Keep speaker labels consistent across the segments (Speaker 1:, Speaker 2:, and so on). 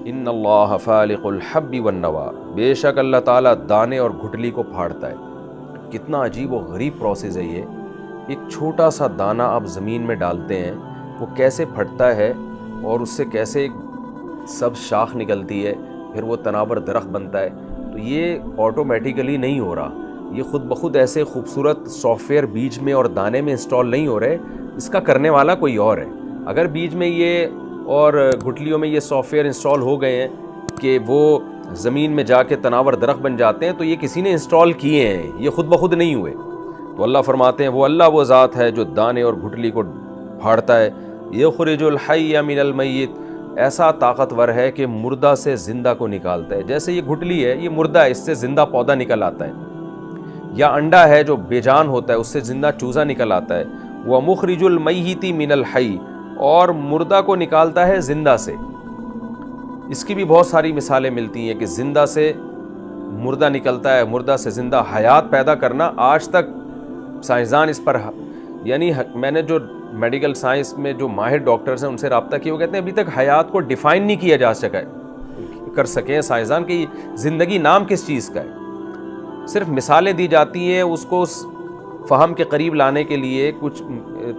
Speaker 1: ان اللہ فالق الحب والنوا، بے شک اللہ تعالیٰ دانے اور گھٹلی کو پھاڑتا ہے۔ کتنا عجیب و غریب پروسیس ہے یہ۔ ایک چھوٹا سا دانہ آپ زمین میں ڈالتے ہیں، وہ کیسے پھٹتا ہے اور اس سے کیسے سب شاخ نکلتی ہے، پھر وہ تناور درخت بنتا ہے۔ تو یہ آٹومیٹیکلی نہیں ہو رہا، یہ خود بخود ایسے خوبصورت سافٹ ویئر بیج میں اور دانے میں انسٹال نہیں ہو رہے، اس کا کرنے والا کوئی اور ہے۔ اگر بیج میں یہ اور گٹھلیوں میں یہ سافٹ ویئر انسٹال ہو گئے ہیں کہ وہ زمین میں جا کے تناور درخت بن جاتے ہیں، تو یہ کسی نے انسٹال کیے ہیں، یہ خود بخود نہیں ہوئے۔ تو اللہ فرماتے ہیں وہ اللہ وہ ذات ہے جو دانے اور گھٹلی کو پھاڑتا ہے۔ یخرج الحی من المیت، ایسا طاقتور ہے کہ مردہ سے زندہ کو نکالتا ہے۔ جیسے یہ گھٹلی ہے، یہ مردہ ہے، اس سے زندہ پودا نکل آتا ہے، یا انڈا ہے جو بے جان ہوتا ہے، اس سے زندہ چوزا نکل آتا ہے۔ ومخرج المیت من الحی، اور مردہ کو نکالتا ہے زندہ سے۔ اس کی بھی بہت ساری مثالیں ملتی ہیں کہ زندہ سے مردہ نکلتا ہے، مردہ سے زندہ۔ حیات پیدا کرنا آج تک سائنسدان اس پر، یعنی میں نے جو میڈیکل سائنس میں جو ماہر ڈاکٹرز ہیں ان سے رابطہ کیا، وہ کہتے ہیں ابھی تک حیات کو ڈیفائن نہیں کیا جا سکا کر سکے ہیں سائنسدان کہ زندگی نام کس چیز کا ہے۔ صرف مثالیں دی جاتی ہیں، اس کو فہم کے قریب لانے کے لیے کچھ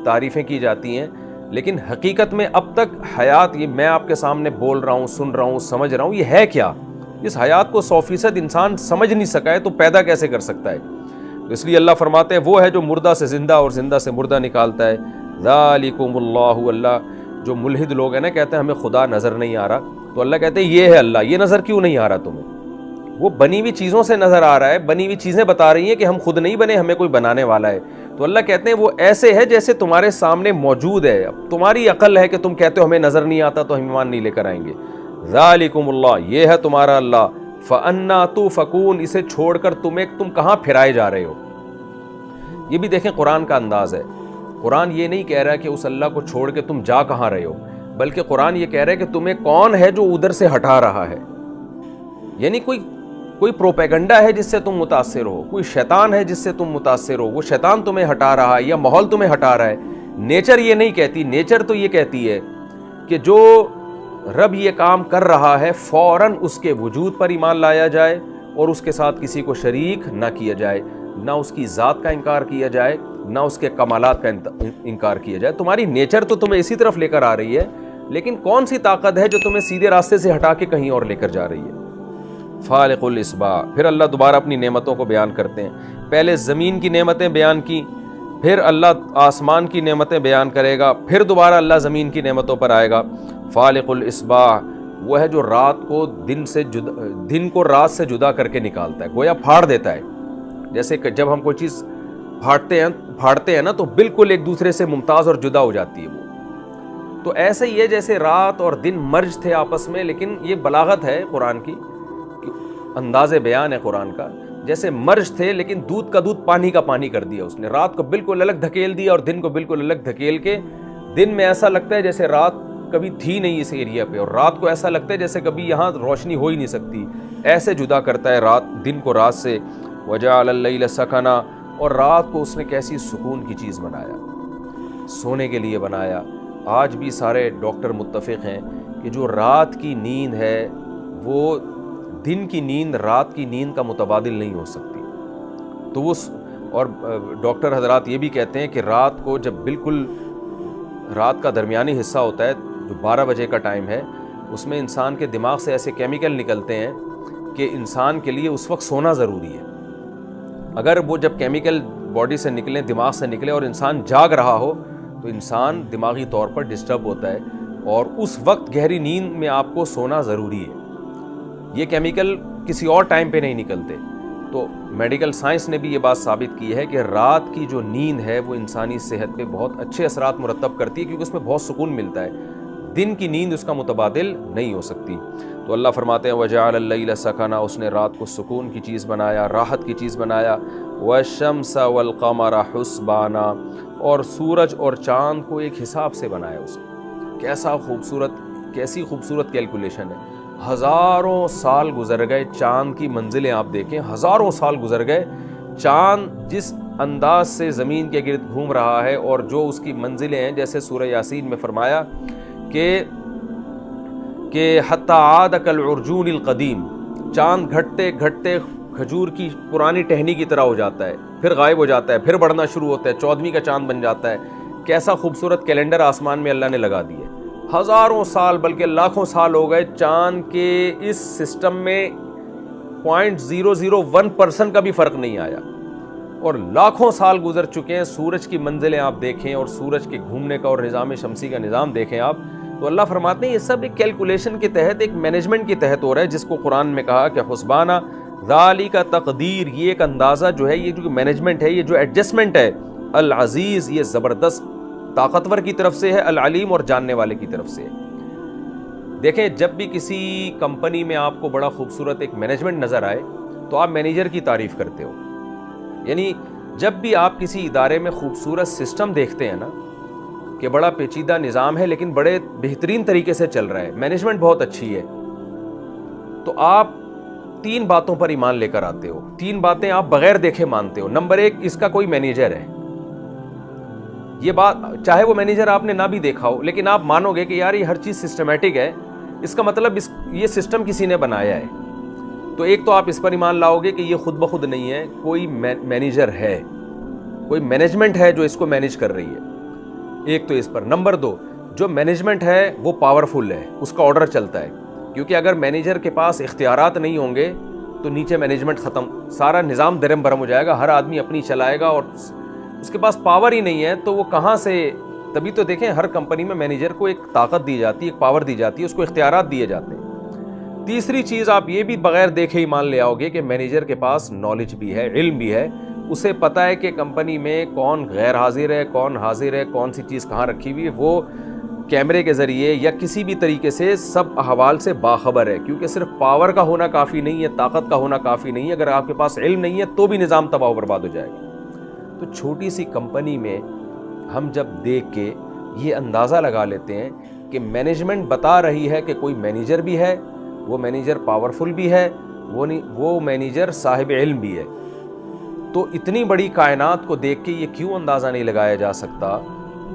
Speaker 1: تعریفیں کی جاتی ہیں، لیکن حقیقت میں اب تک حیات، یہ میں آپ کے سامنے بول رہا ہوں، سن رہا ہوں، سمجھ رہا ہوں، یہ ہے کیا؟ اس حیات کو 100% انسان سمجھ نہیں سکا ہے، تو پیدا کیسے کر سکتا ہے؟ تو اس لیے اللہ فرماتے ہیں وہ ہے جو مردہ سے زندہ اور زندہ سے مردہ نکالتا ہے۔ ذالکم اللہ، اللہ جو ملحد لوگ ہیں نا، کہتے ہیں ہمیں خدا نظر نہیں آ رہا، تو اللہ کہتے ہیں یہ ہے اللہ۔ یہ نظر کیوں نہیں آ رہا تمہیں؟ وہ بنی ہوئی چیزوں سے نظر آ رہا ہے، بنی ہوئی چیزیں بتا رہی ہیں کہ ہم خود نہیں بنے، ہمیں کوئی بنانے والا ہے۔ تو اللہ کہتے ہیں وہ ایسے ہے جیسے تمہارے سامنے موجود ہے۔ اب تمہاری عقل ہے کہ تم کہتے ہو ہمیں نظر نہیں آتا تو ہم ایمان نہیں لے کر آئیں گے۔ ذالکم اللہ، یہ ہے تمہارا اللہ۔ فَأَنَّا تُؤْفَكُونَ، اسے چھوڑ کر تم کہاں پھرائے جا رہے ہو؟ یہ بھی دیکھیں قرآن کا انداز ہے۔ قرآن یہ نہیں کہہ رہا کہ اس اللہ کو چھوڑ کے تم جا کہاں رہے ہو، بلکہ قرآن یہ کہہ رہا ہے کہ تمہیں کون ہے جو ادھر سے ہٹا رہا ہے۔ یعنی کوئی پروپیگنڈا ہے جس سے تم متاثر ہو، کوئی شیطان ہے جس سے تم متاثر ہو، وہ شیطان تمہیں ہٹا رہا ہے یا ماحول تمہیں ہٹا رہا ہے۔ نیچر یہ نہیں کہتی، نیچر تو یہ کہتی ہے کہ جو رب یہ کام کر رہا ہے فوراً اس کے وجود پر ایمان لایا جائے اور اس کے ساتھ کسی کو شریک نہ کیا جائے، نہ اس کی ذات کا انکار کیا جائے، نہ اس کے کمالات کا انکار کیا جائے۔ تمہاری نیچر تو تمہیں اسی طرف لے کر آ رہی ہے، لیکن کون سی طاقت ہے جو تمہیں سیدھے راستے سے ہٹا کے کہیں اور لے کر جا رہی ہے؟ فالق الاصباح۔ پھر اللہ دوبارہ اپنی نعمتوں کو بیان کرتے ہیں۔ پہلے زمین کی نعمتیں بیان کی، پھر اللہ آسمان کی نعمتیں بیان کرے گا، پھر دوبارہ اللہ زمین کی نعمتوں پر آئے گا۔ فالق الاصباح، وہ ہے جو رات کو دن کو رات سے جدا کر کے نکالتا ہے، گویا پھاڑ دیتا ہے۔ جیسے کہ جب ہم کوئی چیز پھاڑتے ہیں نا، تو بالکل ایک دوسرے سے ممتاز اور جدا ہو جاتی ہے وہ۔ تو ایسے ہی ہے جیسے رات اور دن مرج تھے آپس میں، لیکن یہ بلاغت ہے قرآن کی، انداز بیان ہے قرآن کا، جیسے مرج تھے لیکن دودھ کا دودھ پانی کا پانی کر دیا اس نے۔ رات کو بالکل الگ دھکیل دیا اور دن کو بالکل الگ دھکیل کے، دن میں ایسا لگتا ہے جیسے رات کبھی تھی نہیں اس ایریا پہ، اور رات کو ایسا لگتا ہے جیسے کبھی یہاں روشنی ہو ہی نہیں سکتی۔ ایسے جدا کرتا ہے رات دن کو رات سے۔ وجعل اللیل سکنا، اور رات کو اس نے کیسی سکون کی چیز بنایا، سونے کے لیے بنایا۔ آج بھی سارے ڈاکٹر متفق ہیں کہ جو رات کی نیند ہے وہ دن کی نیند رات کی نیند کا متبادل نہیں ہو سکتی۔ تو وہ اور ڈاکٹر حضرات یہ بھی کہتے ہیں کہ رات کو جب بالکل رات کا درمیانی حصہ ہوتا ہے، جو 12 بجے کا ٹائم ہے، اس میں انسان کے دماغ سے ایسے کیمیکل نکلتے ہیں کہ انسان کے لیے اس وقت سونا ضروری ہے۔ اگر وہ جب کیمیکل باڈی سے نکلیں، دماغ سے نکلے اور انسان جاگ رہا ہو، تو انسان دماغی طور پر ڈسٹرب ہوتا ہے، اور اس وقت گہری نیند میں آپ کو سونا ضروری ہے۔ یہ کیمیکل کسی اور ٹائم پہ نہیں نکلتے۔ تو میڈیکل سائنس نے بھی یہ بات ثابت کی ہے کہ رات کی جو نیند ہے وہ انسانی صحت پہ بہت اچھے اثرات مرتب کرتی ہے، کیونکہ اس میں بہت سکون ملتا ہے۔ دن کی نیند اس کا متبادل نہیں ہو سکتی۔ تو اللہ فرماتے ہیں وجعل اللیل سکنا، اس نے رات کو سکون کی چیز بنایا، راحت کی چیز بنایا۔ والشمس والقمر حسبانا، اور سورج اور چاند کو ایک حساب سے بنایا اس نے۔ کیسی خوبصورت کیلکولیشن ہے۔ ہزاروں سال گزر گئے، چاند کی منزلیں آپ دیکھیں، ہزاروں سال گزر گئے، چاند جس انداز سے زمین کے گرد گھوم رہا ہے اور جو اس کی منزلیں ہیں، جیسے سورہ یاسین میں فرمایا کہ کہ حتی عاد کالعرجون القدیم، چاند گھٹتے گھٹتے کھجور کی پرانی ٹہنی کی طرح ہو جاتا ہے، پھر غائب ہو جاتا ہے، پھر بڑھنا شروع ہوتا ہے، 14ویں کا چاند بن جاتا ہے. کیسا خوبصورت کیلنڈر آسمان میں اللہ نے لگا دیے. ہزاروں سال بلکہ لاکھوں سال ہو گئے، چاند کے اس سسٹم میں 0.001% کا بھی فرق نہیں آیا، اور لاکھوں سال گزر چکے ہیں. سورج کی منزلیں آپ دیکھیں اور سورج کے گھومنے کا اور نظام شمسی کا نظام دیکھیں آپ، تو اللہ فرماتے ہیں یہ سب ایک کیلکولیشن کے تحت، ایک مینجمنٹ کے تحت ہو رہا ہے، جس کو قرآن میں کہا کہ حسبانہ ذالک تقدیر، یہ ایک اندازہ جو ہے، یہ جو مینجمنٹ ہے، یہ جو ایڈجسٹمنٹ ہے، العزیز، یہ زبردست طاقتور کی طرف سے ہے، العلیم اور جاننے والے کی طرف سے ہے. دیکھیں جب بھی کسی کمپنی میں آپ کو بڑا خوبصورت ایک مینجمنٹ نظر آئے تو آپ مینیجر کی تعریف کرتے ہو. یعنی جب بھی آپ کسی ادارے میں خوبصورت سسٹم دیکھتے ہیں نا کہ بڑا پیچیدہ نظام ہے لیکن بڑے بہترین طریقے سے چل رہا ہے، مینجمنٹ بہت اچھی ہے، تو آپ 3 باتوں پر ایمان لے کر آتے ہو. 3 باتیں آپ بغیر دیکھے مانتے ہو. نمبر 1، اس کا کوئی مینیجر ہے. یہ بات چاہے وہ مینیجر آپ نے نہ بھی دیکھا ہو لیکن آپ مانو گے کہ یار یہ ہر چیز سسٹمیٹک ہے، اس کا مطلب یہ سسٹم کسی نے بنایا ہے. تو ایک تو آپ اس پر ایمان لاؤ گے کہ یہ خود بخود نہیں ہے، کوئی مینیجر ہے، کوئی مینجمنٹ ہے جو اس کو مینیج کر رہی ہے. ایک تو اس پر. نمبر 2، جو مینجمنٹ ہے وہ پاورفل ہے، اس کا آرڈر چلتا ہے، کیونکہ اگر مینیجر کے پاس اختیارات نہیں ہوں گے تو نیچے مینجمنٹ ختم، سارا نظام درم برم ہو جائے گا، ہر آدمی اپنی چلائے گا، اور اس کے پاس پاور ہی نہیں ہے تو وہ کہاں سے. تبھی تو دیکھیں ہر کمپنی میں مینیجر کو ایک طاقت دی جاتی ہے، ایک پاور دی جاتی ہے، اس کو اختیارات دیے جاتے ہیں. تیسری چیز آپ یہ بھی بغیر دیکھے ہی مان لے آؤ گے کہ مینیجر کے پاس نالج بھی ہے، علم بھی ہے، اسے پتہ ہے کہ کمپنی میں کون غیر حاضر ہے، کون حاضر ہے، کون سی چیز کہاں رکھی ہوئی ہے، وہ کیمرے کے ذریعے یا کسی بھی طریقے سے سب احوال سے باخبر ہے. کیونکہ صرف پاور کا ہونا کافی نہیں ہے، طاقت کا ہونا کافی نہیں ہے، اگر آپ کے پاس علم نہیں ہے تو بھی نظام تباہ و برباد ہو جائے گا. تو چھوٹی سی کمپنی میں ہم جب دیکھ کے یہ اندازہ لگا لیتے ہیں کہ مینجمنٹ بتا رہی ہے کہ کوئی مینیجر بھی ہے، وہ مینیجر پاورفل بھی ہے، وہ مینیجر صاحب علم بھی ہے، تو اتنی بڑی کائنات کو دیکھ کے یہ کیوں اندازہ نہیں لگایا جا سکتا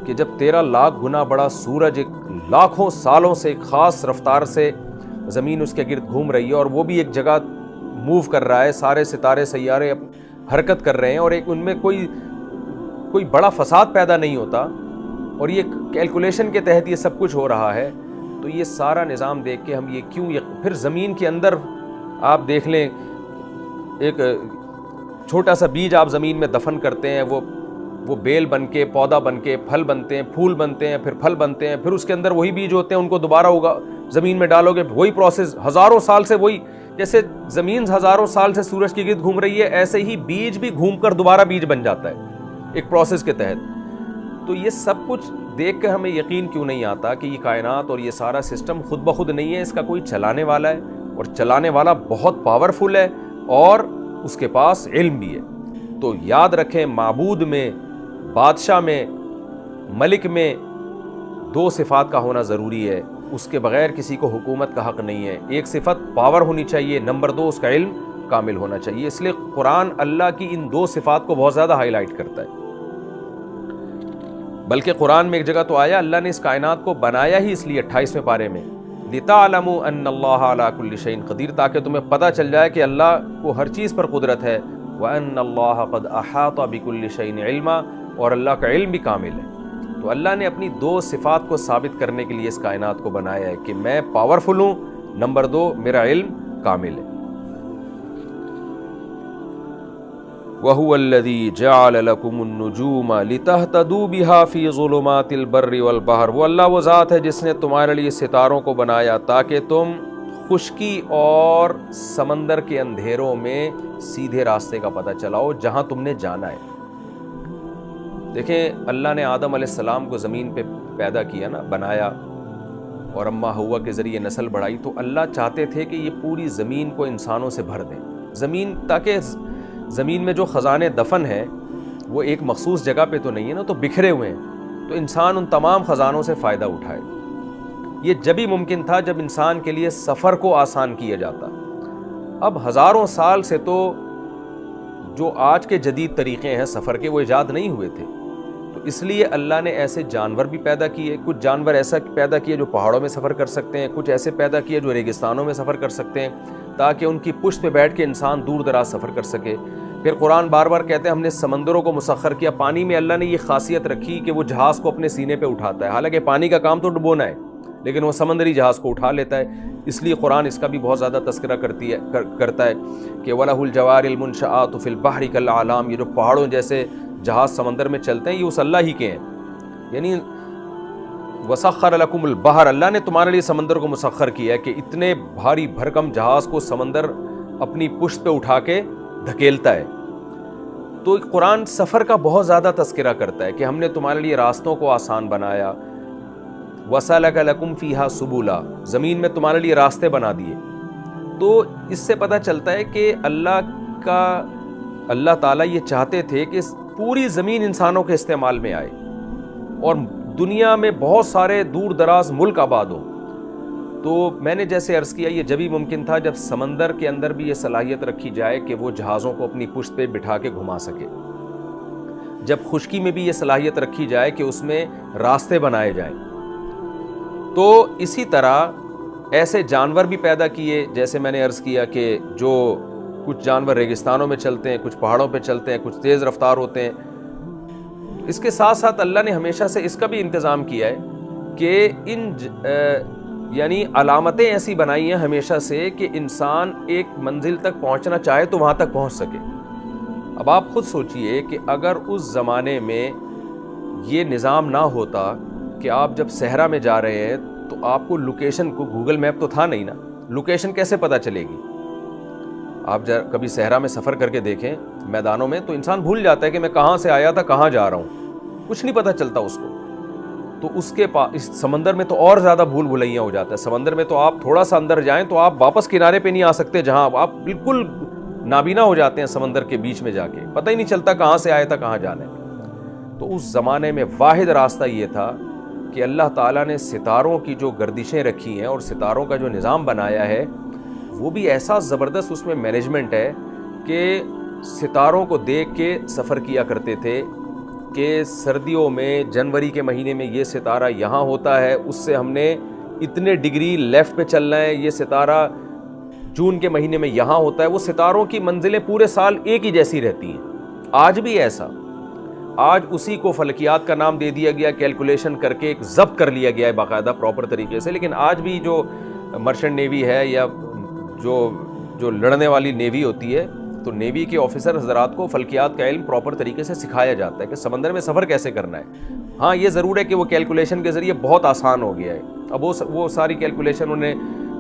Speaker 1: کہ جب 13 لاکھ گنا بڑا سورج ایک لاکھوں سالوں سے ایک خاص رفتار سے زمین اس کے گرد گھوم رہی ہے، اور وہ بھی ایک جگہ موو کر رہا ہے، سارے ستارے سیارے حرکت کر رہے ہیں، اور ایک ان میں کوئی بڑا فساد پیدا نہیں ہوتا، اور یہ کیلکولیشن کے تحت یہ سب کچھ ہو رہا ہے، تو یہ سارا نظام دیکھ کے ہم یہ کیوں پھر زمین کے اندر آپ دیکھ لیں، ایک چھوٹا سا بیج آپ زمین میں دفن کرتے ہیں، وہ بیل بن کے، پودا بن کے، پھل بنتے ہیں، پھول بنتے ہیں، پھر پھل بنتے ہیں، پھر اس کے اندر وہی بیج ہوتے ہیں، ان کو دوبارہ زمین میں ڈالو گے، وہی پروسیس ہزاروں سال سے، وہی جیسے زمین ہزاروں سال سے سورج کے گرد گھوم رہی ہے، ایسے ہی بیج بھی گھوم کر دوبارہ بیج بن جاتا ہے ایک پروسیس کے تحت. تو یہ سب کچھ دیکھ کر ہمیں یقین کیوں نہیں آتا کہ یہ کائنات اور یہ سارا سسٹم خود بخود نہیں ہے، اس کا کوئی چلانے والا ہے، اور چلانے والا بہت پاورفل ہے، اور اس کے پاس علم بھی ہے. تو یاد رکھیں، معبود میں، بادشاہ میں، ملک میں 2 صفات کا ہونا ضروری ہے، اس کے بغیر کسی کو حکومت کا حق نہیں ہے. ایک صفت پاور ہونی چاہیے، نمبر 2 اس کا علم کامل ہونا چاہیے. اس لیے قرآن اللہ کی ان 2 صفات کو بہت زیادہ ہائی لائٹ کرتا ہے. بلکہ قرآن میں ایک جگہ تو آیا اللہ نے اس کائنات کو بنایا ہی اس لیے 28ویں پارے میں، لِتَعْلَمُوا أَنَّ اللَّهَ عَلَىٰ كُلِّ شَيْءٍ قَدِيرٌ، تاکہ تمہیں پتہ چل جائے کہ اللہ کو ہر چیز پر قدرت ہے، وَأَنَّ اللَّهَ قَدْ أَحَاطَ بِكُلِّ شَيْءٍ عِلْمًا، اور اللہ کا علم بھی کامل ہے. تو اللہ نے اپنی 2 صفات کو ثابت کرنے کے لیے اس کائنات کو بنایا ہے کہ میں پاورفل ہوں، نمبر 2 میرا علم کامل ہے. وَهُوَ الَّذِي جَعَلَ لَكُمُ النُّجُومَ لِتَهْتَدُوا بِهَا فِي ظُلُمَاتِ الْبَرِّ وَالْبَحْرِ، وہ اللہ وہ ذات ہے جس نے تمہارے لیے ستاروں کو بنایا تاکہ تم خشکی اور سمندر کے اندھیروں میں سیدھے راستے کا پتہ چلاؤ جہاں تم نے جانا ہے. دیکھیں اللہ نے آدم علیہ السلام کو زمین پہ پیدا کیا نا، بنایا، اور اماں ہوا کے ذریعے نسل بڑھائی، تو اللہ چاہتے تھے کہ یہ پوری زمین کو انسانوں سے بھر دیں، زمین، تاکہ زمین میں جو خزانے دفن ہیں وہ ایک مخصوص جگہ پہ تو نہیں ہے نا، تو بکھرے ہوئے ہیں، تو انسان ان تمام خزانوں سے فائدہ اٹھائے. یہ جبھی ممکن تھا جب انسان کے لیے سفر کو آسان کیا جاتا. اب ہزاروں سال سے تو جو آج کے جدید طریقے ہیں سفر کے وہ ایجاد نہیں ہوئے تھے، تو اس لیے اللہ نے ایسے جانور بھی پیدا کیے، کچھ جانور ایسا پیدا کیے جو پہاڑوں میں سفر کر سکتے ہیں، کچھ ایسے پیدا کیے جو ریگستانوں میں سفر کر سکتے ہیں، تاکہ ان کی پشت پہ بیٹھ کے انسان دور دراز سفر کر سکے۔ پھر قرآن بار بار کہتے ہیں ہم نے سمندروں کو مسخر کیا۔ پانی میں اللہ نے یہ خاصیت رکھی کہ وہ جہاز کو اپنے سینے پہ اٹھاتا ہے، حالانکہ پانی کا کام تو ڈبونا ہے، لیکن وہ سمندری جہاز کو اٹھا لیتا ہے۔ اس لیے قرآن اس کا بھی بہت زیادہ تذکرہ کرتا ہے کہ وَلَهُ الْجَوَارِ الْمُنشَآتُ فِي الْبَحْرِ كَالْأَعْلَامِ، یہ جو پہاڑوں جیسے جہاز سمندر میں چلتے ہیں یہ اس اللہ ہی کے ہیں۔ یعنی وَسَخَّرَ لَكُمُ الْبَحْرَ، اللہ نے تمہارے لیے سمندر کو مسخر کیا ہے کہ اتنے بھاری بھرکم جہاز کو سمندر اپنی پشت پہ اٹھا کے دھکیلتا ہے۔ تو قرآن سفر کا بہت زیادہ تذکرہ کرتا ہے کہ ہم نے تمہارے لیے راستوں کو آسان بنایا۔ وَسَلَكَ لَكُمْ فِيهَا سُبُلًا، زمین میں تمہارے لیے راستے بنا دیے۔ تو اس سے پتہ چلتا ہے کہ اللہ تعالیٰ یہ چاہتے تھے کہ پوری زمین انسانوں کے استعمال میں آئے اور دنیا میں بہت سارے دور دراز ملک آباد ہوں۔ تو میں نے جیسے عرض کیا یہ جبھی ممکن تھا جب سمندر کے اندر بھی یہ صلاحیت رکھی جائے کہ وہ جہازوں کو اپنی پشت پہ بٹھا کے گھما سکے، جب خشکی میں بھی یہ صلاحیت رکھی جائے کہ اس میں راستے بنائے جائیں۔ تو اسی طرح ایسے جانور بھی پیدا کیے، جیسے میں نے عرض کیا کہ جو کچھ جانور ریگستانوں میں چلتے ہیں، کچھ پہاڑوں پہ چلتے ہیں، کچھ تیز رفتار ہوتے ہیں۔ اس کے ساتھ ساتھ اللہ نے ہمیشہ سے اس کا بھی انتظام کیا ہے کہ یعنی علامتیں ایسی بنائی ہیں ہمیشہ سے کہ انسان ایک منزل تک پہنچنا چاہے تو وہاں تک پہنچ سکے۔ اب آپ خود سوچئے کہ اگر اس زمانے میں یہ نظام نہ ہوتا کہ آپ جب صحرا میں جا رہے ہیں تو آپ کو لوکیشن کو، گوگل میپ تو تھا نہیں نا، لوکیشن کیسے پتہ چلے گی؟ آپ کبھی صحرا میں سفر کر کے دیکھیں میدانوں میں تو انسان بھول جاتا ہے کہ میں کہاں سے آیا تھا، کہاں جا رہا ہوں، کچھ نہیں پتہ چلتا اس کو۔ تو اس کے اس سمندر میں تو اور زیادہ بھول بھلیاں ہو جاتا ہے۔ سمندر میں تو آپ تھوڑا سا اندر جائیں تو آپ واپس کنارے پہ نہیں آ سکتے، جہاں آپ بالکل نابینا ہو جاتے ہیں سمندر کے بیچ میں جا کے، پتہ ہی نہیں چلتا کہاں سے آیا تھا، کہاں جانا ہے۔ تو اس زمانے میں واحد راستہ یہ تھا کہ اللہ تعالیٰ نے ستاروں کی جو گردشیں رکھی ہیں اور ستاروں کا جو نظام بنایا ہے وہ بھی ایسا زبردست اس میں مینجمنٹ ہے کہ ستاروں کو دیکھ کے سفر کیا کرتے تھے کہ سردیوں میں جنوری کے مہینے میں یہ ستارہ یہاں ہوتا ہے، اس سے ہم نے اتنے ڈگری لیفٹ پہ چلنا ہے، یہ ستارہ جون کے مہینے میں یہاں ہوتا ہے۔ وہ ستاروں کی منزلیں پورے سال ایک ہی جیسی رہتی ہیں۔ آج بھی ایسا، آج اسی کو فلکیات کا نام دے دیا گیا، کیلکولیشن کر کے ایک ضبط کر لیا گیا ہے باقاعدہ پراپر طریقے سے، لیکن آج بھی جو مرچنٹ نیوی ہے یا جو لڑنے والی نیوی ہوتی ہے تو نیوی کے آفیسر حضرات کو فلکیات کا علم پراپر طریقے سے سکھایا جاتا ہے کہ سمندر میں سفر کیسے کرنا ہے۔ ہاں یہ ضرور ہے کہ وہ کیلکولیشن کے ذریعے بہت آسان ہو گیا ہے، اب وہ ساری کیلکولیشن انہیں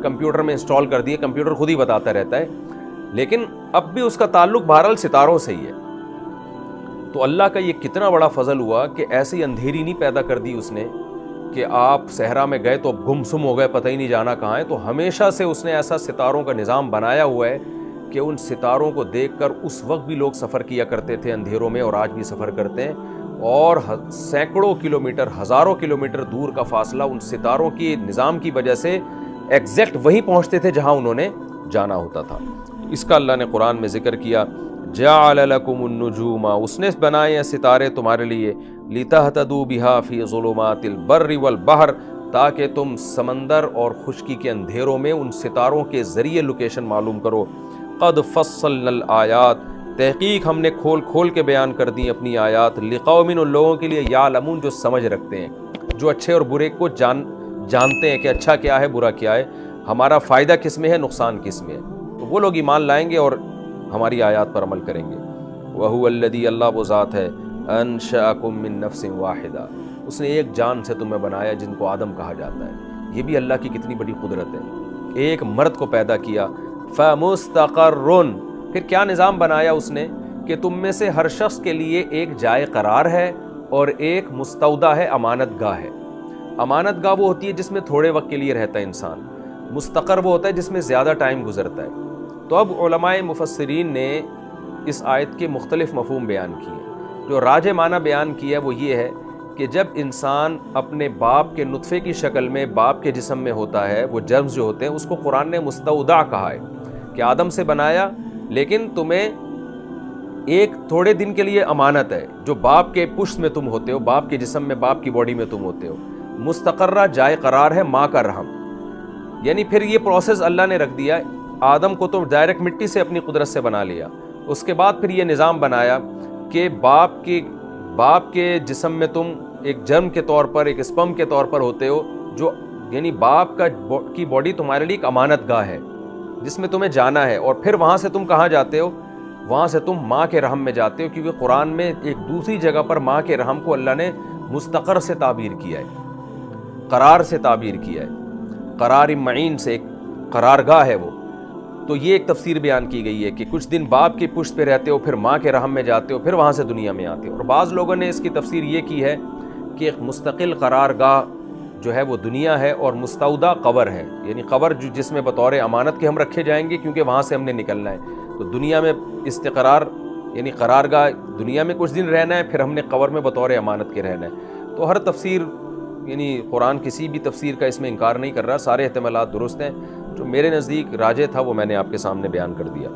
Speaker 1: کمپیوٹر میں انسٹال کر دی ہے، کمپیوٹر خود ہی بتاتا رہتا ہے، لیکن اب بھی اس کا تعلق بہرحال ستاروں سے ہی ہے۔ تو اللہ کا یہ کتنا بڑا فضل ہوا کہ ایسی اندھیری نہیں پیدا کر دی اس نے کہ آپ صحرا میں گئے تو گمسم ہو گئے، پتہ ہی نہیں جانا کہاں ہے۔ تو ہمیشہ سے اس نے ایسا ستاروں کا نظام بنایا ہوا ہے کہ ان ستاروں کو دیکھ کر اس وقت بھی لوگ سفر کیا کرتے تھے اندھیروں میں، اور آج بھی سفر کرتے ہیں، اور سینکڑوں کلومیٹر، ہزاروں کلومیٹر دور کا فاصلہ ان ستاروں کی نظام کی وجہ سے ایگزیکٹ وہیں پہنچتے تھے جہاں انہوں نے جانا ہوتا تھا۔ تو اس کا اللہ نے قرآن میں ذکر کیا، جَعَلَ لَكُمُ النُّجُومَ، اس نے بنائے ہیں ستارے تمہارے لیے، لِتَهْتَدُوا بِهَا فِي ظُلُمَاتِ الْبَرِّ وَالْبَحْرِ، تاکہ تم سمندر اور خشکی کے اندھیروں میں ان ستاروں کے ذریعے لوکیشن معلوم کرو۔ قد فصلنا الآیات، تحقیق ہم نے کھول کھول کے بیان کر دی اپنی آیات، لقوم، ان لوگوں کے لیے، یعلمون، جو سمجھ رکھتے ہیں، جو اچھے اور برے کو جانتے ہیں کہ اچھا کیا ہے، برا کیا ہے، ہمارا فائدہ کس میں ہے، نقصان کس میں ہے۔ تو وہ لوگ ایمان لائیں گے اور ہماری آیات پر عمل کریں گے۔ وَهُوَ الَّذِي، اللہ وہ ذات ہے، أَنشَأَكُم مِّن نَفْسٍ وَاحِدَةٍ، اس نے ایک جان سے تمہیں بنایا جن کو آدم کہا جاتا ہے۔ یہ بھی اللہ کی کتنی بڑی قدرت ہے، ایک مرد کو پیدا کیا، فَمُسْتَقَرٌّ، پھر کیا نظام بنایا اس نے کہ تم میں سے ہر شخص کے لیے ایک جائے قرار ہے اور ایک مستودع ہے، امانت گاہ ہے۔ امانت گاہ وہ ہوتی ہے جس میں تھوڑے وقت کے لیے رہتا ہے انسان، مستقر وہ ہوتا ہے جس میں زیادہ ٹائم گزرتا ہے۔ تو اب علماء مفسرین نے اس آیت کے مختلف مفہوم بیان کیے، جو راجح معنی بیان کیا وہ یہ ہے کہ جب انسان اپنے باپ کے نطفے کی شکل میں باپ کے جسم میں ہوتا ہے، وہ جرمز جو ہوتے ہیں اس کو قرآن نے مستودع کہا ہے کہ آدم سے بنایا، لیکن تمہیں ایک تھوڑے دن کے لیے امانت ہے جو باپ کے پشت میں تم ہوتے ہو، باپ کے جسم میں، باپ کی باڈی میں تم ہوتے ہو، مستقرہ جائے قرار ہے ماں کا رحم. یعنی پھر یہ پروسیس اللہ نے رکھ دیا. آدم کو تو ڈائریکٹ مٹی سے اپنی قدرت سے بنا لیا، اس کے بعد پھر یہ نظام بنایا کہ باپ کے جسم میں تم ایک جرم کے طور پر، ایک اسپم کے طور پر ہوتے ہو، جو یعنی باپ کی باڈی تمہارے لیے ایک امانت گاہ ہے جس میں تمہیں جانا ہے. اور پھر وہاں سے تم کہاں جاتے ہو؟ وہاں سے تم ماں کے رحم میں جاتے ہو، کیونکہ قرآن میں ایک دوسری جگہ پر ماں کے رحم کو اللہ نے مستقر سے تعبیر کیا ہے، قرار سے تعبیر کیا ہے، قرار معین سے، ایک قرارگاہ ہے وہ. تو یہ ایک تفسیر بیان کی گئی ہے کہ کچھ دن باپ کی پشت پہ رہتے ہو، پھر ماں کے رحم میں جاتے ہو، پھر وہاں سے دنیا میں آتے ہو. اور بعض لوگوں نے اس کی تفسیر یہ کی ہے کہ ایک مستقل قرارگاہ جو ہے وہ دنیا ہے، اور مستودع قبر ہے، یعنی قبر جس میں بطور امانت کے ہم رکھے جائیں گے، کیونکہ وہاں سے ہم نے نکلنا ہے. تو دنیا میں استقرار یعنی قرارگاہ، دنیا میں کچھ دن رہنا ہے، پھر ہم نے قبر میں بطور امانت کے رہنا ہے. تو ہر تفسیر یعنی قرآن کسی بھی تفسیر کا اس میں انکار نہیں کر رہا، سارے احتمالات درست ہیں. جو میرے نزدیک راجح تھا وہ میں نے آپ کے سامنے بیان کر دیا.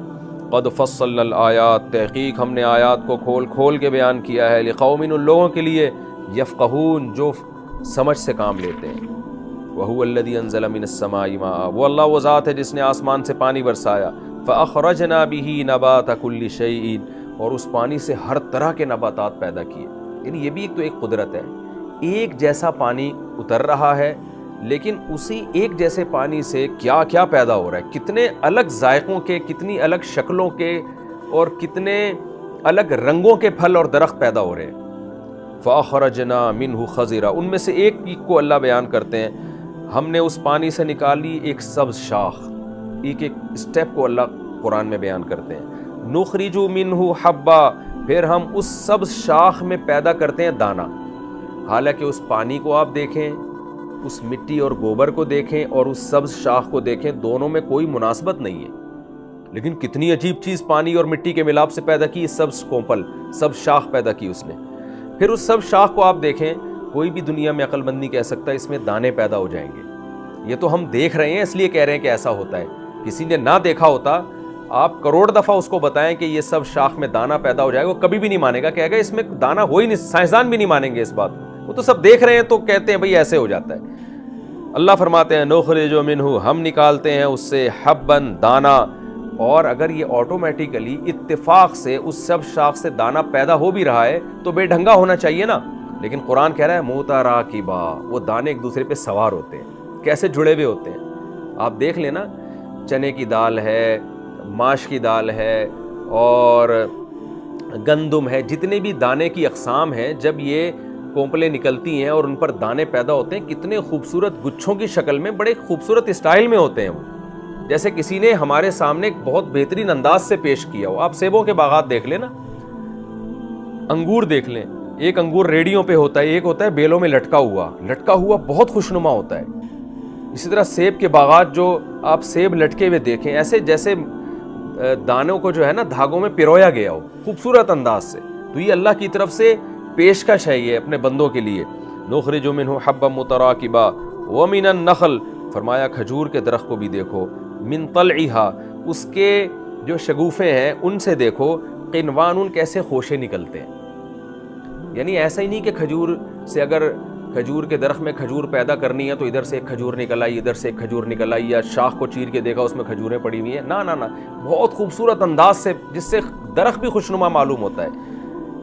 Speaker 1: قد فصلنا الآیات، تحقیق ہم نے آیات کو کھول کھول کے بیان کیا ہے، لقوم، ان لوگوں کے لیے، یفقہون، جو سمجھ سے کام لیتے ہیں. وَهُوَ الَّذِي أَنزَلَ مِنَ السَّمَاءِ مَاءً، وہ اللہ وہ ذات ہے جس نے آسمان سے پانی برسایا. فَأَخْرَجْنَا بِهِ نَبَاتَ كُلِّ شَيْءٍ، اور اس پانی سے ہر طرح کے نباتات پیدا کیے. یعنی یہ بھی ایک قدرت ہے، ایک جیسا پانی اتر رہا ہے، لیکن اسی ایک جیسے پانی سے کیا کیا پیدا ہو رہا ہے، کتنے الگ ذائقوں کے، کتنی الگ شکلوں کے، اور کتنے الگ رنگوں کے پھل اور درخت پیدا ہو رہے ہیں. فَأَخْرَجْنَا مِنْهُ خَضِرًا، ان میں سے ایک کو اللہ بیان کرتے ہیں، ہم نے اس پانی سے نکالی ایک سبز شاخ. ایک ایک سٹیپ کو اللہ قرآن میں بیان کرتے ہیں. نُخْرِجُ مِنْهُ حَبًّا، پھر ہم اس سبز شاخ میں پیدا کرتے ہیں دانہ. حالانکہ اس پانی کو آپ دیکھیں، اس مٹی اور گوبر کو دیکھیں، اور اس سبز شاخ کو دیکھیں، دونوں میں کوئی مناسبت نہیں ہے، لیکن کتنی عجیب چیز پانی اور مٹی کے ملاپ سے پیدا کی، سبز کوپل، سبز شاخ پیدا کی اس نے. پھر اس سبز شاخ کو آپ دیکھیں، کوئی بھی دنیا میں عقل مند نہیں کہہ سکتا اس میں دانے پیدا ہو جائیں گے. یہ تو ہم دیکھ رہے ہیں اس لیے کہہ رہے ہیں کہ ایسا ہوتا ہے. کسی نے نہ دیکھا ہوتا، آپ کروڑ دفعہ اس کو بتائیں کہ یہ سب شاخ میں دانہ پیدا ہو جائے گا، وہ کبھی بھی نہیں مانے گا، کہے گا اس میں دانہ ہو ہی نہیں. سائنسدان بھی نہیں مانیں گے اس بات کو، وہ تو سب دیکھ رہے ہیں تو کہتے ہیں بھئی ایسے ہو جاتا ہے. اللہ فرماتے ہیں نخرج منہ، ہم نکالتے ہیں اس سے حبًا، دانہ. اور اگر یہ آٹومیٹیکلی اتفاق سے اس سب شاخ سے دانہ پیدا ہو بھی رہا ہے تو بے ڈھنگا ہونا چاہیے نا. لیکن قرآن کہہ رہا ہے متراکبا، وہ دانے ایک دوسرے پہ سوار ہوتے ہیں، کیسے جڑے ہوئے ہوتے ہیں. آپ دیکھ لینا، چنے کی دال ہے، ماش کی دال ہے، اور گندم ہے، جتنے بھی دانے کی اقسام ہیں، جب یہ کومپلیں نکلتی ہیں اور ان پر دانے پیدا ہوتے ہیں، کتنے خوبصورت گچھوں کی شکل میں، بڑے خوبصورت اسٹائل میں ہوتے ہیں وہ، جیسے کسی نے ہمارے سامنے ایک بہت بہترین انداز سے پیش کیا ہو. آپ سیبوں کے باغات دیکھ لیں نا، انگور دیکھ لیں، ایک انگور ریڑیوں پہ ہوتا ہے، ایک ہوتا ہے بیلوں میں لٹکا ہوا بہت خوشنما ہوتا ہے. اسی طرح سیب کے باغات، جو آپ سیب لٹکے ہوئے دیکھیں، ایسے جیسے دانوں کو جو ہے نا دھاگوں میں پرویا گیا ہو خوبصورت انداز سے. تو یہ اللہ کی طرف سے پیشکش ہے یہ اپنے بندوں کے لیے. نخرج منہ حبا متراکبا ومن النخل، فرمایا کھجور کے درخت کو بھی دیکھو، من طلعھا، اس کے جو شگوفے ہیں ان سے دیکھو، قنوان، کیسے خوشے نکلتے ہیں. یعنی ایسا ہی نہیں کہ کھجور سے، اگر کھجور کے درخت میں کھجور پیدا کرنی ہے تو ادھر سے ایک کھجور نکل آئی، ادھر سے ایک کھجور نکل آئی، یا شاخ کو چیر کے دیکھا اس میں کھجوریں پڑی ہوئی ہیں. نہ، بہت خوبصورت انداز سے، جس سے درخت بھی خوشنما معلوم ہوتا ہے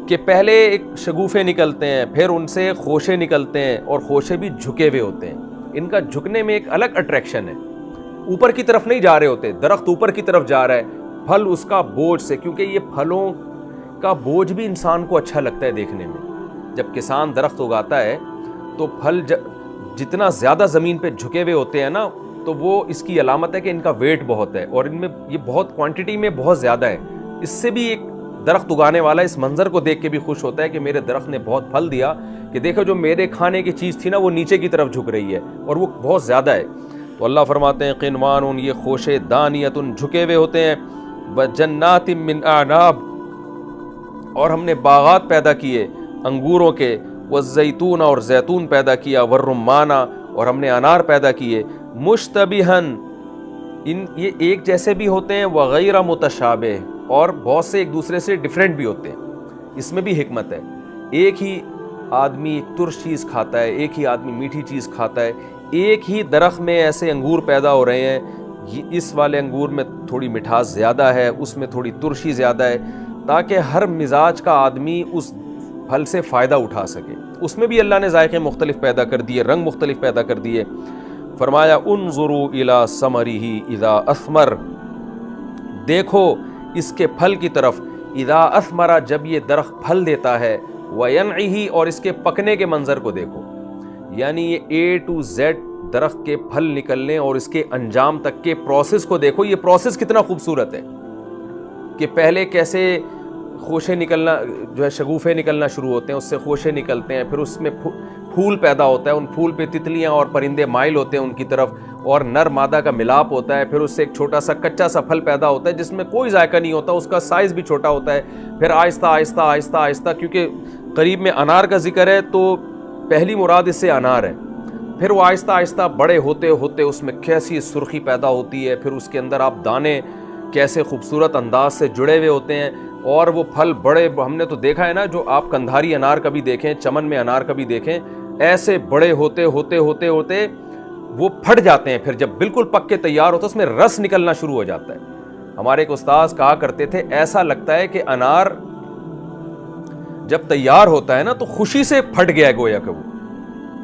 Speaker 1: کہ پہلے ایک شگوفے نکلتے ہیں، پھر ان سے خوشے نکلتے ہیں، اور خوشے بھی جھکے ہوئے ہوتے ہیں. ان کا جھکنے میں ایک الگ اٹریکشن ہے، اوپر کی طرف نہیں جا رہے ہوتے، درخت اوپر کی طرف جا رہا ہے، پھل اس کا بوجھ سے، کیونکہ یہ پھلوں کا بوجھ بھی انسان کو اچھا لگتا ہے دیکھنے میں. جب کسان درخت اگاتا ہے تو پھل جتنا زیادہ زمین پہ جھکے ہوئے ہوتے ہیں نا، تو وہ اس کی علامت ہے کہ ان کا ویٹ بہت ہے، اور ان میں یہ بہت کوانٹٹی میں بہت زیادہ ہے. اس سے بھی ایک درخت اگانے والا اس منظر کو دیکھ کے بھی خوش ہوتا ہے کہ میرے درخت نے بہت پھل دیا، کہ دیکھو جو میرے کھانے کی چیز تھی نا وہ نیچے کی طرف جھک رہی ہے، اور وہ بہت زیادہ ہے. تو اللہ فرماتے ہیں قنوان، یہ خوشے، دانیت، جھکے ہوئے ہوتے ہیں. وجنات من اعناب، اور ہم نے باغات پیدا کیے انگوروں کے، والزیتون، اور زیتون پیدا کیا، والرمان، اور ہم نے انار پیدا کیے. مشتبہن، یہ ایک جیسے بھی ہوتے ہیں، وغیر متشابہ، اور بہت سے ایک دوسرے سے ڈیفرنٹ بھی ہوتے ہیں. اس میں بھی حکمت ہے. ایک ہی آدمی ایک ترش چیز کھاتا ہے, ایک ہی آدمی میٹھی چیز کھاتا ہے, ایک ہی درخت میں ایسے انگور پیدا ہو رہے ہیں, اس والے انگور میں تھوڑی مٹھاس زیادہ ہے, اس میں تھوڑی ترشی زیادہ ہے, تاکہ ہر مزاج کا آدمی اس پھل سے فائدہ اٹھا سکے. اس میں بھی اللہ نے ذائقے مختلف پیدا کر دیے, رنگ مختلف پیدا کر دیے. فرمایا انظروا الی ثمرہ اذا اثمر, دیکھو اس کے پھل کی طرف, اذا اثمر جب یہ درخت پھل دیتا ہے, وینعہ اور اس کے پکنے کے منظر کو دیکھو. یعنی یہ A to Z درخت کے پھل نکلنے اور اس کے انجام تک کے پروسیس کو دیکھو. یہ پروسیس کتنا خوبصورت ہے کہ پہلے کیسے خوشے نکلنا جو ہے شگوفے نکلنا شروع ہوتے ہیں, اس سے خوشے نکلتے ہیں, پھر اس میں پھول پیدا ہوتا ہے, ان پھول پہ تتلیاں اور پرندے مائل ہوتے ہیں ان کی طرف, اور نر مادہ کا ملاپ ہوتا ہے, پھر اس سے ایک چھوٹا سا کچا سا پھل پیدا ہوتا ہے جس میں کوئی ذائقہ نہیں ہوتا, اس کا سائز بھی چھوٹا ہوتا ہے. پھر آہستہ آہستہ آہستہ آہستہ, کیونکہ قریب میں انار کا ذکر ہے تو پہلی مراد اس سے انار ہے, پھر وہ آہستہ آہستہ بڑے ہوتے ہوتے اس میں کیسی سرخی پیدا ہوتی ہے, پھر اس کے اندر آپ دانے کیسے خوبصورت انداز سے جڑے ہوئے ہوتے ہیں, اور وہ پھل بڑے, ہم نے تو دیکھا ہے نا, جو آپ کندھاری انار کبھی دیکھیں, چمن میں انار کبھی دیکھیں, ایسے بڑے ہوتے ہوتے ہوتے ہوتے وہ پھٹ جاتے ہیں. پھر جب بالکل پک کے تیار ہوتا ہے اس میں رس نکلنا شروع ہو جاتا ہے. ہمارے ایک استاذ کہا کرتے تھے ایسا لگتا ہے کہ انار جب تیار ہوتا ہے نا تو خوشی سے پھٹ گیا ہے گویا کہ وہ,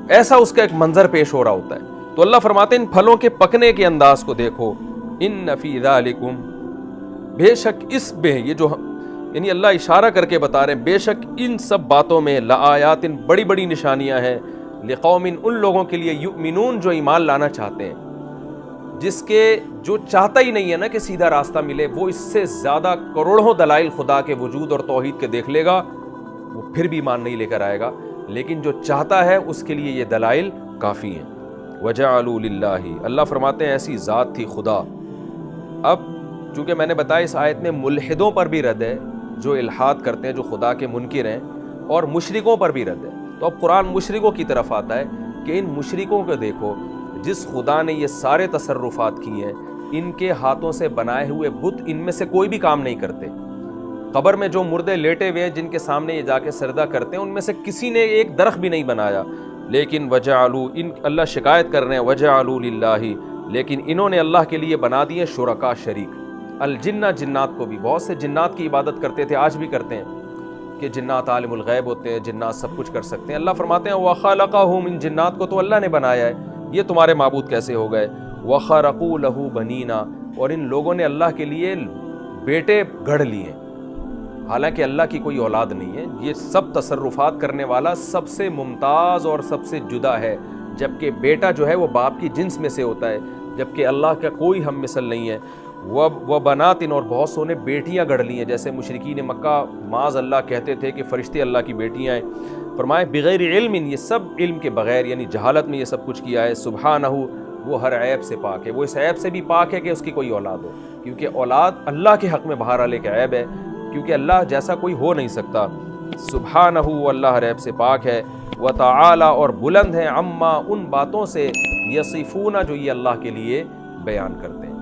Speaker 1: ایسا اس کا ایک منظر پیش ہو رہا ہوتا ہے. تو اللہ فرماتے ہیں ان پھلوں کے پکنے کے انداز کو دیکھو, ان فی ذالکم, بے شک اس میں, یہ جو یعنی اللہ اشارہ کر کے بتا رہے ہیں, بے شک ان سب باتوں میں لآیات, بڑی بڑی نشانیاں ہیں, لقوم, ان لوگوں کے لیے, یؤمنون جو ایمان لانا چاہتے ہیں. جس کے جو چاہتا ہی نہیں ہے نا کہ سیدھا راستہ ملے, وہ اس سے زیادہ کروڑوں دلائل خدا کے وجود اور توحید کے دیکھ لے گا, وہ پھر بھی ایمان نہیں لے کر آئے گا. لیکن جو چاہتا ہے اس کے لیے یہ دلائل کافی ہیں. وجعلوا للہ, اللہ فرماتے ہیں ایسی ذات تھی خدا. اب چونکہ میں نے بتایا اس آیت میں ملحدوں پر بھی رد ہے, جو الحاد کرتے ہیں, جو خدا کے منکر ہیں, اور مشرکوں پر بھی رد ہے. تو اب قرآن مشرکوں کی طرف آتا ہے کہ ان مشرکوں کو دیکھو جس خدا نے یہ سارے تصرفات کیے ہیں, ان کے ہاتھوں سے بنائے ہوئے بت ان میں سے کوئی بھی کام نہیں کرتے. قبر میں جو مردے لیٹے ہوئے ہیں جن کے سامنے یہ جا کے سجدہ کرتے ہیں, ان میں سے کسی نے ایک درخت بھی نہیں بنایا. لیکن وجعلوا, ان اللہ شکایت کر رہے ہیں, وجعلوا للہ, لیکن انہوں نے اللہ کے لیے بنا دیے شرکا, شریک. الجنہ, جنات کو بھی, بہت سے جنات کی عبادت کرتے تھے, آج بھی کرتے ہیں کہ جنات عالم الغیب ہوتے ہیں, جنات سب کچھ کر سکتے ہیں. اللہ فرماتے ہیں وَخَلَقَهُمْ, ان جنات کو تو اللہ نے بنایا ہے, یہ تمہارے معبود کیسے ہو گئے. وَخَرَقُوا لَهُ بَنِينَ, اور ان لوگوں نے اللہ کے لیے بیٹے گھڑ لیے, حالانکہ اللہ کی کوئی اولاد نہیں ہے. یہ سب تصرفات کرنے والا سب سے ممتاز اور سب سے جدا ہے, جبکہ بیٹا جو ہے وہ باپ کی جنس میں سے ہوتا ہے, جبکہ اللہ کا کوئی ہم مثل نہیں ہے. وہ بناتن, اور بہت سو نے بیٹیاں گڑھ لی ہیں, جیسے مشرکین مکہ معاذ اللہ کہتے تھے کہ فرشتے اللہ کی بیٹیاں ہیں. فرمائے بغیر علم, یہ سب علم کے بغیر یعنی جہالت میں یہ سب کچھ کیا ہے. سبحانہ, وہ ہر عیب سے پاک ہے, وہ اس عیب سے بھی پاک ہے کہ اس کی کوئی اولاد ہو, کیونکہ اولاد اللہ کے حق میں بہرحال ایک عیب ہے, کیونکہ اللہ جیسا کوئی ہو نہیں سکتا. سبحانہ, وہ اللہ ہر عیب سے پاک ہے. وتعالی, اور بلند ہے, عما, ان باتوں سے, یصفون, جو یہ اللہ کے لیے بیان کرتے ہیں.